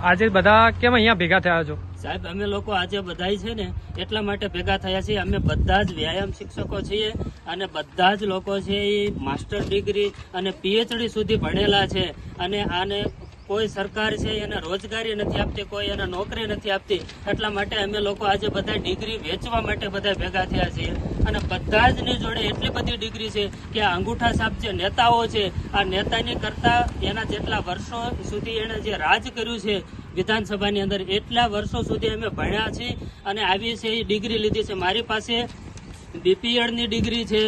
આજે બધા કેમ અહીંયા ભેગા થયા છો? સાહેબ, અમે લોકો આજે બધાય છે ને એટલા માટે ભેગા થયા છીએ. અમે બધા જ વ્યાયામ શિક્ષકો છીએ અને બધા જ લોકો છે એ માસ્ટર ડિગ્રી અને PhD સુધી ભણેલા છે અને આને કોઈ સરકાર છે એને રોજગારી નથી આપતી, કોઈ એને નોકરી નથી આપતી. એટલા માટે અમે લોકો આજે બધા ડિગ્રી વેચવા માટે બધા ભેગા થયા છીએ અને બધા જ ની જોડે એટલી બધી ડિગ્રી છે કે આ અંગૂઠા છાપ જે નેતાઓ છે, આ નેતાની કરતા એના જેટલા વર્ષો સુધી એને જે રાજ કર્યું છે વિધાનસભાની અંદર, એટલા વર્ષો સુધી અમે ભણ્યા છીએ અને આવી છે એ ડિગ્રી લીધી છે. મારી પાસે BPEd ની ડિગ્રી છે,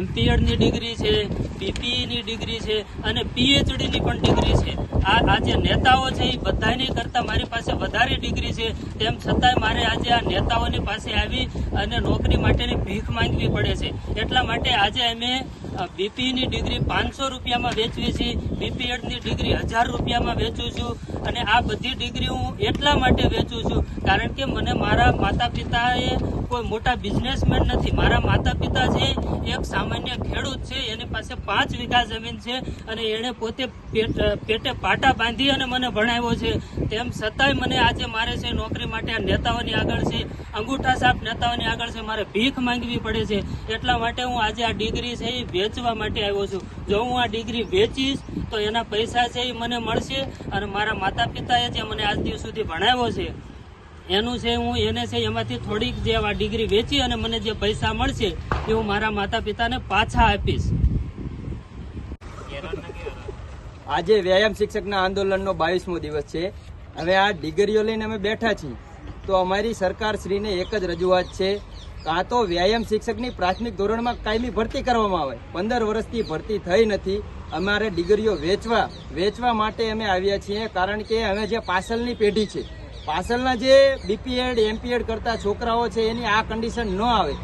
MPEd ની ડિગ્રી છે, BPE ની ડિગ્રી છે અને PhD ની પણ ડિગ્રી છે. આ જે નેતાઓ છે એ બધાની કરતા મારી પાસે વધારે ડિગ્રી છે, તેમ છતાંય મારે આજે આ નેતાઓની પાસે આવી અને નોકરી માટેની ભીખ માંગવી પડે છે. એટલા માટે આજે અમે BPE ની ડિગ્રી 500 રૂપિયામાં વેચવી છે, BPEd ની ડિગ્રી 1000 રૂપિયામાં વેચું છું અને આ બધી ડિગ્રી હું એટલા માટે વેચું છું કારણ કે મને મારા માતા પિતાએ કોઈ મોટા બિઝનેસમેન નથી. મારા માતા પિતા છે એક સામાન્ય ખેડૂત છે, એની પાસે 5 વીઘા જમીન છે અને એને પોતે પેટે પાટા બાંધી અને મને ભણાવ્યો છે. તેમ છતાંય મને આજે મારે છે નોકરી માટે આ નેતાઓની આગળ છે, અંગૂઠા છાપ નેતાઓની આગળ છે, મારે ભીખ માંગવી પડે છે. એટલા માટે હું આજે આ ડિગ્રી છે એ વેચવા માટે આવ્યો છું. જો હું આ ડિગ્રી વેચીશ તો એના પૈસા છે એ મને મળશે અને મારા માતા પિતાએ જે મને આજ દિવસ સુધી ભણાવ્યો છે એનું છે હું એને છે એમાંથી થોડીક જે આ ડિગ્રી વેચી અને મને જે પૈસા મળશે એ હું મારા માતા પિતાને પાછા આપીશ. આજે વ્યાયામ શિક્ષકના આંદોલનનો 22મો દિવસ છે. હવે આ ડિગ્રીઓ લઈને અમે બેઠા છીએ તો અમારી સરકાર શ્રીને એક જ રજૂઆત છે, કાં તો વ્યાયામ શિક્ષકની પ્રાથમિક ધોરણમાં કાયમી ભરતી કરવામાં આવે. 15 વર્ષથી ભરતી થઈ નથી. અમારે ડિગ્રીઓ વેચવા માટે અમે આવ્યા છીએ કારણ કે હવે જે પાછળની પેઢી છે, પાછળના જે BPEd MPEd કરતા છોકરાઓ છે એની આ કન્ડિશન ન આવે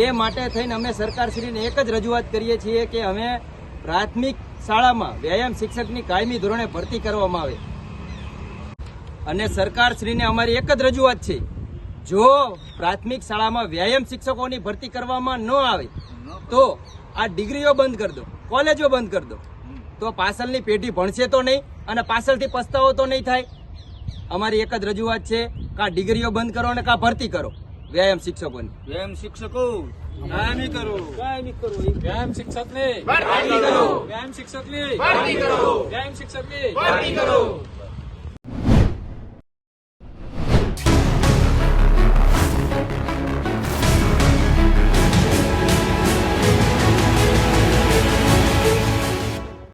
એ માટે થઈને અમે સરકારશ્રીને એક જ રજૂઆત કરીએ છીએ કે અમે પ્રાથમિક શાળામાં વ્યાયામ શિક્ષકની કાયમી ધોરણે ભરતી કરવામાં આવે. અને સરકારશ્રીને અમારી એક જ રજૂઆત છે, જો પ્રાથમિક શાળામાં વ્યાયામ શિક્ષકોની ભરતી કરવામાં ન આવે તો આ ડિગ્રીઓ બંધ કરી દો, કોલેજો બંધ કરી દો, તો પાછળની પેઢી ભણશે તો નહીં અને પાછળથી પસ્તાવો તો નહીં થાય. અમારી એક જ રજૂઆત છે કે આ ડિગ્રીઓ બંધ કરો અને કા ભરતી કરો વ્યાયામ શિક્ષકોની. વ્યાયામ શિક્ષકો કાયમી કરો, વ્યાયામ શિક્ષકને ભરતી કરો, વ્યાયામ શિક્ષકને ભરતી કરો, વ્યાયામ શિક્ષકને ભરતી કરો.